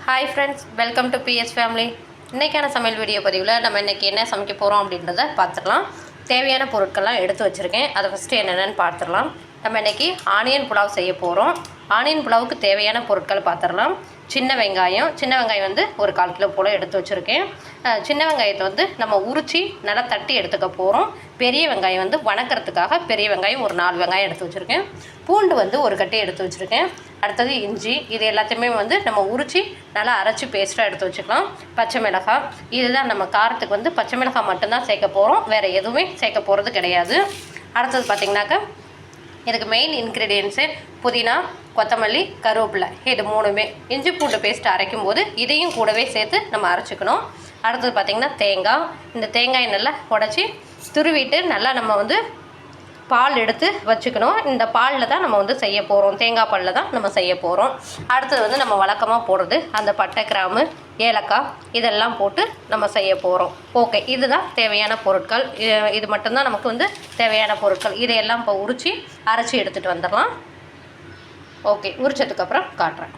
Hi friends, welcome to BS family. இன்றைக்கான சமையல் video பதிவில் நம்ம இன்றைக்கி என்ன சமைக்க போகிறோம் அப்படின்றத பார்த்துடலாம். தேவையான பொருட்கள்லாம் எடுத்து வச்சுருக்கேன். அதை ஃபஸ்ட்டு என்னென்னு பார்த்துடலாம். நம்ம இன்றைக்கி ஆனியன் புலாவ் செய்ய போகிறோம். ஆனியன் புலாவுக்கு தேவையான பொருட்கள் பார்த்துடலாம். சின்ன வெங்காயம் வந்து ஒரு 1/4 கிலோ போல் எடுத்து வச்சுருக்கேன். சின்ன வெங்காயத்தை வந்து நம்ம உரித்து நல்லா தட்டி எடுத்துக்க போகிறோம். பெரிய வெங்காயம் வந்து வணக்கிறதுக்காக பெரிய வெங்காயம் ஒரு 4 வெங்காயம் எடுத்து வச்சுருக்கேன். பூண்டு வந்து ஒரு கட்டி எடுத்து வச்சுருக்கேன். அடுத்தது இஞ்சி, இது எல்லாத்தையுமே வந்து நம்ம உரித்து நல்லா அரைச்சி பேஸ்ட்டாக எடுத்து வச்சுக்கலாம். பச்சை மிளகாய், இதுதான் நம்ம காரத்துக்கு வந்து பச்சை மிளகாய் மட்டும்தான் சேர்க்க போகிறோம், வேறு எதுவுமே சேர்க்க போகிறது கிடையாது. அடுத்தது பார்த்திங்கனாக்கா இதுக்கு மெயின் இன்க்ரீடியன்ஸு புதினா, கொத்தமல்லி, கருவேப்பிலை, இது 3மே இஞ்சி பூண்டு பேஸ்ட்டு அரைக்கும் போது இதையும் கூடவே சேர்த்து நம்ம அரைச்சிக்கணும். அடுத்தது பார்த்திங்கன்னா தேங்காய், இந்த தேங்காயை நல்லா உடச்சி துருவிட்டு நல்லா நம்ம வந்து பால் எடுத்து வச்சுக்கணும். இந்த பாலில் தான் நம்ம வந்து செய்ய போகிறோம், தேங்காய் பாலில் தான் நம்ம செய்ய போகிறோம். அடுத்தது வந்து நம்ம வழக்கமாக போடுறது அந்த பட்டை, கிராம்பு, ஏலக்காய் இதெல்லாம் போட்டு நம்ம செய்ய போகிறோம். ஓகே, இதுதான் தேவையான பொருட்கள். இது மட்டும்தான் நமக்கு வந்து தேவையான பொருட்கள். இதையெல்லாம் இப்போ உரித்து அரைச்சி எடுத்துகிட்டு வந்துடலாம். ஓகே, உரிச்சதுக்கப்புறம் காட்டுறேன்.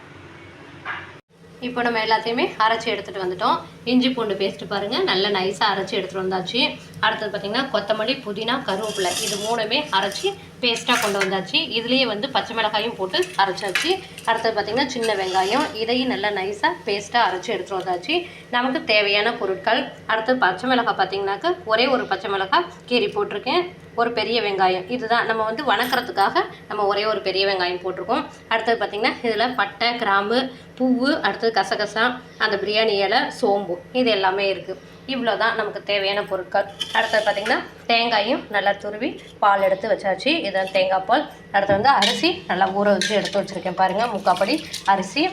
இப்போ நம்ம எல்லாத்தையுமே அரைச்சி எடுத்துகிட்டு வந்துட்டோம். இஞ்சி பூண்டு பேஸ்ட்டு பாருங்கள், நல்லா நைஸாக அரைச்சி எடுத்துகிட்டு வந்தாச்சு. அடுத்தது பார்த்திங்கன்னா கொத்தமல்லி, புதினா, கருவேப்பிலை, இது 3மே அரைச்சி பேஸ்ட்டாக கொண்டு வந்தாச்சு. இதுலேயே வந்து பச்சை மிளகாயும் போட்டு அரைச்சாச்சு. அடுத்தது பார்த்திங்கன்னா சின்ன வெங்காயம், இதையும் நல்லா நைஸாக பேஸ்ட்டாக அரைச்சி எடுத்துகிட்டு வந்தாச்சு. நமக்கு தேவையான பொருட்கள். அடுத்தது பச்சை மிளகாய் பார்த்திங்கனாக்கா ஒரே ஒரு பச்சை மிளகாய் கீரி போட்டிருக்கேன். ஒரு பெரிய வெங்காயம், இதுதான் நம்ம வந்து வணக்கிறதுக்காக நம்ம ஒரே ஒரு பெரிய வெங்காயம் போட்டிருக்கோம். அடுத்தது பார்த்திங்கன்னா இதில் பட்டை, கிராம்பு, பூவு, அடுத்தது கசகசா, அந்த பிரியாணி இலை, சோம்பு, இது எல்லாமே இருக்குது. இவ்வளோ தான் நமக்கு தேவையான பொருட்கள். அடுத்தது பார்த்திங்கன்னா தேங்காயும் நல்லா துருவி பால் எடுத்து வச்சாச்சு. இதுதான் தேங்காய் பால். அடுத்து வந்து அரிசி நல்லா ஊற வச்சு எடுத்து வச்சுருக்கேன். பாருங்கள், 3/4 படி அரிசி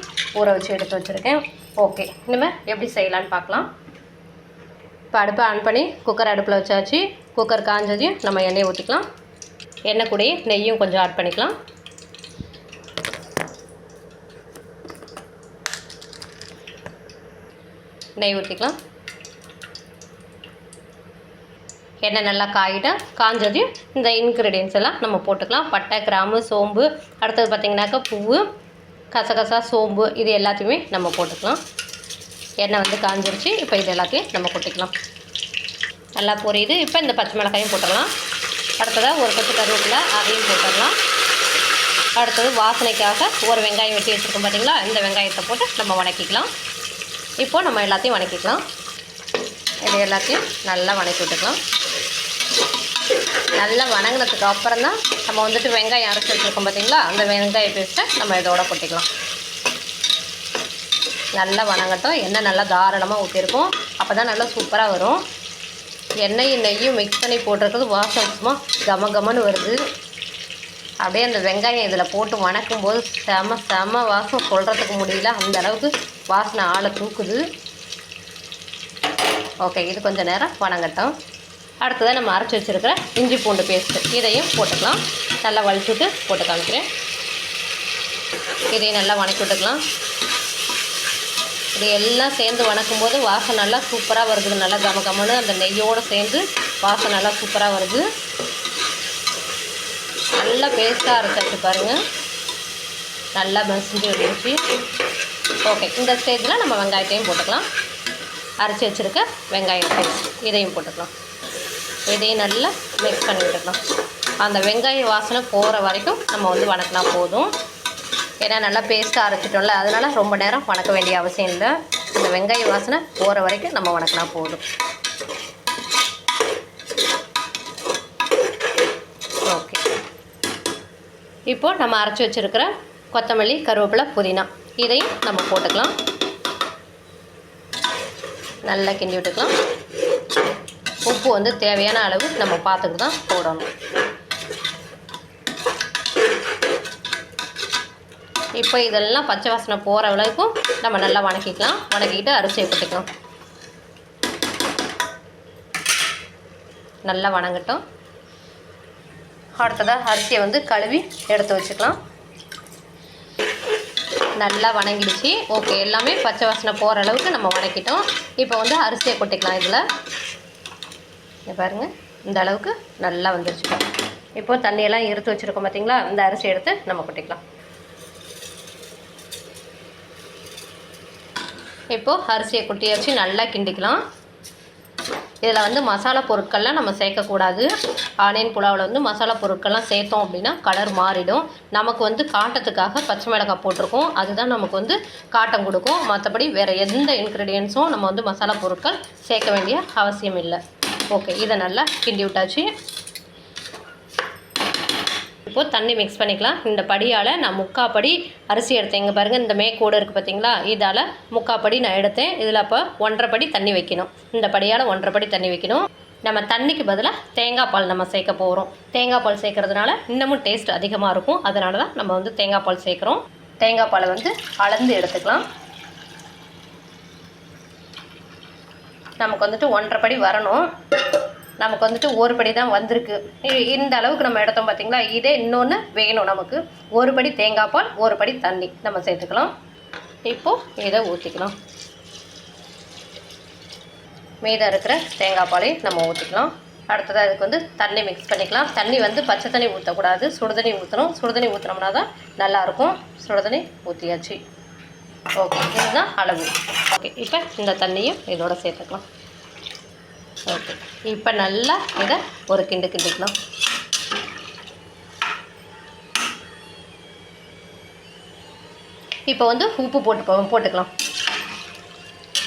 ஊற வச்சு எடுத்து வச்சுருக்கேன். ஓகே, இனிமேல் எப்படி செய்யலான்னு பார்க்கலாம். இப்போ அடுப்பை ஆன் பண்ணி குக்கர் அடுப்பில் வச்சாச்சு. குக்கர் காஞ்சதையும் நம்ம எண்ணெயை ஊற்றிக்கலாம். எண்ணெய் கூடயே நெய்யும் கொஞ்சம் ஆட் பண்ணிக்கலாம். நெய் ஊற்றிக்கலாம். எண்ணெய் நல்லா காஞ்சதையும் இந்த இன்க்ரீடியன்ஸ் எல்லாம் நம்ம போட்டுக்கலாம். பட்டை, கிராம்பு, சோம்பு, அடுத்தது பார்த்திங்கனாக்கா பூவு, கசகசா, சோம்பு, இது எல்லாத்தையுமே நம்ம போட்டுக்கலாம். எண்ணெய் வந்து காஞ்சிருச்சு. இப்போ இது எல்லாத்தையும் நம்ம கொட்டிக்கலாம். நல்லா பொரியுது. இப்போ இந்த பச்சை மிளகாயும் போட்டுடலாம். அடுத்ததாக ஒரு கொத்து கருவேப்பிலை, அதையும் போட்டுடலாம். அடுத்தது வாசனைக்காக ஒரு வெங்காயம் வெட்டி வச்சுருக்கோம் பார்த்திங்களா, இந்த வெங்காயத்தை போட்டு நம்ம வணக்கிக்கலாம். இப்போது நம்ம எல்லாத்தையும் வணக்கிக்கலாம். இது எல்லாத்தையும் நல்லா வணக்கி விட்டுக்கலாம். நல்லா வணங்கினதுக்கு அப்புறம் தான் நம்ம வந்துட்டு வெங்காயம் அரைச்சி வச்சுருக்கோம் பார்த்திங்களா, அந்த வெங்காய பேஸ்ட்டை நம்ம இதோட கொட்டிக்கலாம். நல்லா வணங்கட்டும். எண்ணெய் நல்லா தாராளமாக ஊற்றிருக்கும், அப்போ தான் நல்லா சூப்பராக வரும். எண்ணெயும் நெய்யும் மிக்ஸ் பண்ணி போட்டிருக்கிறது வாசனை சும்மா கமன்னு வருது. அப்படியே அந்த வெங்காயம் இதில் போட்டு வணக்கும்போது செம வாசம், சொல்கிறதுக்கு முடியல, அந்த அளவுக்கு வாசனை ஆளை தூக்குது. ஓகே, இது கொஞ்சம் நேரம் வணங்கட்டும். அடுத்ததாக நம்ம அரைச்சி வச்சுருக்கிற இஞ்சி பூண்டு பேஸ்ட்டு இதையும் போட்டுக்கலாம். நல்லா வலிச்சுட்டு போட்டு காமிக்கிறேன். இதையும் நல்லா வணக்கி விட்டுக்கலாம். இது எல்லாம் சேர்ந்து வணக்கும்போது வாசனை நல்லா சூப்பராக வருது. நல்லா கமன்னு அந்த நெய்யோடு சேர்ந்து வாசனை நல்லா சூப்பராக வருது. நல்லா பேஸ்ட்டாக அரைச்சாச்சு பாருங்கள், நல்லா மசிஞ்சு வந்துச்சு. ஓகே, இந்த ஸ்டேஜில் நம்ம வெங்காயத்தையும் போட்டுக்கலாம். அரைச்சி வச்சுருக்க வெங்காயம் பேஸ்ட் இதையும் போட்டுக்கலாம். இதையும் நல்லா மிக்ஸ் பண்ணி விட்டுக்கலாம். அந்த வெங்காய வாசனை போகிற வரைக்கும் நம்ம வந்து வணக்கினா போதும். ஏன்னா நல்லா பேஸ்ட்டாக அரைச்சிட்டோம்ல, அதனால் ரொம்ப நேரம் வணக்க வேண்டிய அவசியம் இல்லை. அந்த வெங்காய வாசனை போகிற வரைக்கும் நம்ம வணக்கினா போதும். ஓகே, இப்போது நம்ம அரைச்சி வச்சுருக்கிற கொத்தமல்லி, கருவேப்பிலை, புதினா இதையும் நம்ம போட்டுக்கலாம். நல்லா கிண்டி விட்டுக்கலாம். உப்பு வந்து தேவையான அளவு நம்ம பார்த்துட்டு தான் போடணும். இப்போ இதெல்லாம் பச்சை வாசனை போகிற அளவுக்கும் நம்ம நல்லா வணக்கிக்கலாம். வணக்கிக்கிட்டு அரிசியை போட்டுக்கலாம். நல்லா வணங்கட்டும். அடுத்ததாக அரிசியை வந்து கழுவி எடுத்து வச்சுக்கலாம். நல்லா வணங்கிடுச்சு. ஓகே, எல்லாமே பச்சை வாசனை போகிற அளவுக்கு நம்ம வணக்கிட்டோம். இப்போ வந்து அரிசியை கொட்டிக்கலாம். இதில் பாருங்கள், இந்த அளவுக்கு நல்லா வந்துருச்சு. இப்போது தண்ணியெல்லாம் எடுத்து வச்சுருக்கோம் பார்த்திங்களா, இந்த அரிசி எடுத்து நம்ம கொட்டிக்கலாம். இப்போது அரிசியை கொட்டி வச்சு நல்லா கிண்டிக்கலாம். இதில் வந்து மசாலா பொருட்கள்லாம் நம்ம சேர்க்கக்கூடாது. ஆனியன் புலாவில் வந்து மசாலா பொருட்கள்லாம் சேர்த்தோம் அப்படின்னா கலர் மாறிடும். நமக்கு வந்து காட்டத்துக்காக பச்சை மிளகாய் போட்டிருக்கோம், அதுதான் நமக்கு வந்து காட்டம் கொடுக்கும். மற்றபடி வேறு எந்த இன்க்ரீடியன்ஸும் நம்ம வந்து மசாலா பொருட்கள் சேர்க்க வேண்டிய அவசியம் இல்லை. ஓகே, இதை நல்லா கிண்டி விட்டாச்சு. இப்போது தண்ணி மிக்ஸ் பண்ணிக்கலாம். இந்த படியால் நான் 3/4 படி அரிசி எடுத்தேன். இங்கே பாருங்கள், இந்த மேற்கோடு இருக்குது பார்த்தீங்களா, இதால் 3/4 படி நான் எடுத்தேன். இதில் அப்போ 1.5 படி தண்ணி வைக்கணும். இந்த படியால் 1.5 படி தண்ணி வைக்கணும். நம்ம தண்ணிக்கு பதிலாக தேங்காய் பால் நம்ம சேர்க்க போகிறோம். தேங்காய் பால் சேர்க்கறதுனால இன்னமும் டேஸ்ட் அதிகமாக இருக்கும். அதனால தான் நம்ம வந்து தேங்காய் பால் சேர்க்குறோம். தேங்காய் பாலை வந்து அளந்து எடுத்துக்கலாம். நமக்கு வந்துட்டு 1.5 படி வரணும். நமக்கு வந்துட்டு 1 படி தான் வந்திருக்கு. இந்த அளவுக்கு நம்ம எடுத்தோம் பார்த்தீங்களா, இதே இன்னொன்று வேணும் நமக்கு. 1 படி தேங்காய் பால், 1 படி தண்ணி நம்ம சேர்த்துக்கலாம். இப்போது இதை ஊற்றிக்கலாம். மீதம் இருக்கிற தேங்காய் பாலையும் நம்ம ஊற்றிக்கலாம். அடுத்ததாக இதுக்கு வந்து தண்ணி மிக்ஸ் பண்ணிக்கலாம். தண்ணி வந்து பச்சை தண்ணி ஊற்றக்கூடாது, சுடுதண்ணி ஊற்றணும். சுடுதண்ணி ஊற்றினோம்னா தான் நல்லாயிருக்கும். சுடுதண்ணி ஊற்றியாச்சு. ஓகே, இதுதான் அளவு. ஓகே, இப்போ இந்த தண்ணியும் இதோட சேர்த்துக்கலாம். ஓகே, இப்போ நல்லா இதை ஒரு கிண்டிக்கலாம். இப்போ வந்து உப்பு போட்டுக்கலாம்.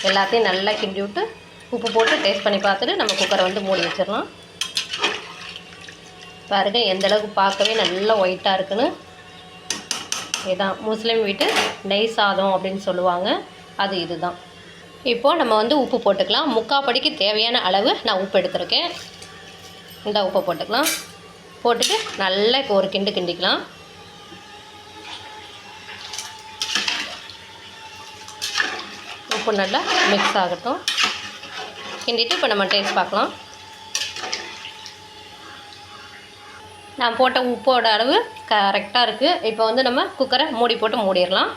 எல்லாத்தையும் நல்லா கிண்டி விட்டு உப்பு போட்டு டேஸ்ட் பண்ணி பார்த்துட்டு நம்ம குக்கரை வந்து மூடி வச்சிடலாம். பாருங்க எந்த அளவுக்கு பார்க்கவே நல்லா ஒயிட்டாக இருக்குன்னு. இதுதான் முஸ்லீம் வீட்டு நெய் சாதம் அப்படின்னு சொல்லுவாங்க, அது இதுதான். இப்போது நம்ம வந்து உப்பு போட்டுக்கலாம். 3/4 படிக்கு தேவையான அளவு நான் உப்பு எடுத்துருக்கேன். இந்த உப்பை போட்டுக்கலாம். போட்டுட்டு நல்லா இப்போ ஒரு கிண்டிக்கலாம். உப்பு நல்லா மிக்ஸ் ஆகட்டும். கிண்டிட்டு இப்போ நம்ம டேஸ்ட் பார்க்கலாம். நான் போட்ட உப்போட அளவு கரெக்டாக இருக்குது. இப்போ வந்து நம்ம குக்கரை மூடி போட்டு மூடிடலாம்.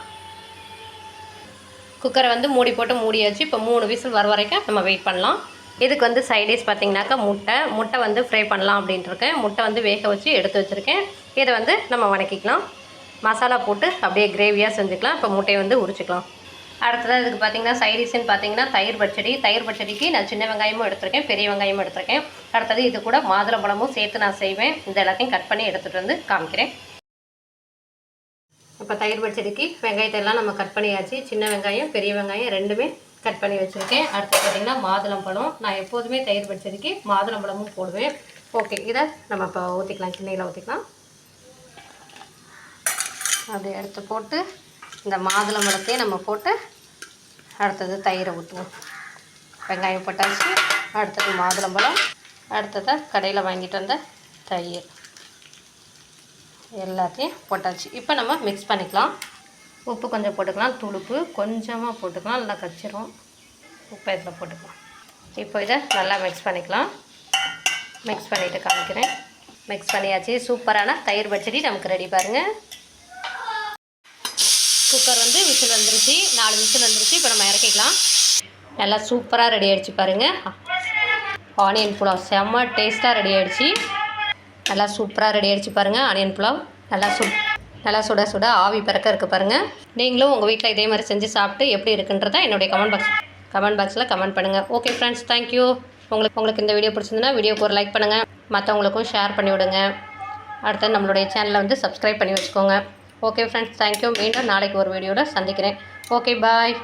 குக்கரை வந்து மூடி போட்டு மூடியாச்சு. இப்போ 3 விசில் வர வரைக்கும் நம்ம வெயிட் பண்ணலாம். இதுக்கு வந்து சைடிஷ் பார்த்திங்கனாக்கா முட்டை வந்து ஃப்ரை பண்ணலாம் அப்படின்ட்டுருக்கேன். முட்டை வந்து வேக வச்சு எடுத்து வச்சுருக்கேன். இதை வந்து நம்ம வணக்கிக்கலாம். மசாலா போட்டு அப்படியே கிரேவியாக செஞ்சுக்கலாம். இப்போ முட்டையை வந்து உரிச்சிக்கலாம். அடுத்ததாக இதுக்கு பார்த்திங்கன்னா சைடிஷ்னு பார்த்திங்கன்னா தயிர் பச்சடிக்கு நான் சின்ன வெங்காயமும் எடுத்திருக்கேன், பெரிய வெங்காயமும் எடுத்திருக்கேன். அடுத்தது இது கூட மாதுளம்பழமும் சேர்த்து நான் செய்வேன். இந்த எல்லாத்தையும் கட் பண்ணி எடுத்துகிட்டு வந்து காமிக்கிறேன். இப்போ தயிர் பச்சடிக்கு வெங்காயத்தை எல்லாம் நம்ம கட் பண்ணியாச்சு. சின்ன வெங்காயம், பெரிய வெங்காயம் ரெண்டுமே கட் பண்ணி வச்சுருக்கேன். அடுத்து பார்த்திங்கன்னா மாதுளம்பழம். நான் எப்போதுமே தயிர் பச்சடிக்கு மாதுளம்பழமும் போடுவேன். ஓகே, இதை நம்ம இப்போ ஊற்றிக்கலாம். கிண்ணியில் ஊற்றிக்கலாம். அப்படி எடுத்து போட்டு இந்த மாதுளம்பழத்தையும் நம்ம போட்டு அடுத்தது தயிரை ஊற்றுவோம். வெங்காயம் போட்டாச்சு. அடுத்தது மாதுளம்பழம். அடுத்ததாக கடையில் வாங்கிட்டு வந்த தயிர் எல்லாத்தையும் போட்டாச்சு. இப்போ நம்ம மிக்ஸ் பண்ணிக்கலாம். உப்பு கொஞ்சம் போட்டுக்கலாம். துளுப்பு கொஞ்சமாக போட்டுக்கலாம், நல்லா கச்சிரும். உப்பு இதில் போட்டுக்கலாம். இப்போ இதை நல்லா மிக்ஸ் பண்ணிக்கலாம். மிக்ஸ் பண்ணிவிட்டு காமிக்கிறேன். மிக்ஸ் பண்ணியாச்சு. சூப்பரான தயிர் பச்சடி நமக்கு ரெடி பாருங்கள். குக்கர் வந்து விசில் வந்துருச்சு, 4 விசில் வந்துருச்சு. இப்போ நம்ம இறக்கிக்கலாம். நல்லா சூப்பராக ரெடி ஆகிடுச்சு பாருங்கள். ஆனியன் புலாவ் செம்ம டேஸ்ட்டாக ரெடி ஆகிடுச்சு. நல்லா சூப்பராக ரெடி ஆகிடுச்சு பாருங்கள். ஆனியன் புலாவ் நல்லா சுட ஆவி பறக்க இருக்குது பாருங்கள். நீங்களும் உங்கள் வீட்டில் இதே மாதிரி செஞ்சு சாப்பிட்டு எப்படி இருக்குன்றதை என்னுடைய கமெண்ட் பாக்ஸில் கமெண்ட் பண்ணுங்கள். Okay friends, thank you. உங்களுக்கு இந்த வீடியோ பிடிச்சிருந்துன்னா வீடியோக்கு ஒரு லைக் பண்ணுங்கள், மற்றவங்களுக்கும் ஷேர் பண்ணி விடுங்க. அடுத்து நம்மளுடைய சேனலை வந்து சப்ஸ்கிரைப் பண்ணி வச்சுக்கோங்க. Okay friends, thank you. மீண்டும் நாளைக்கு ஒரு வீடியோவில் சந்திக்கிறேன். ஓகே, பாய்.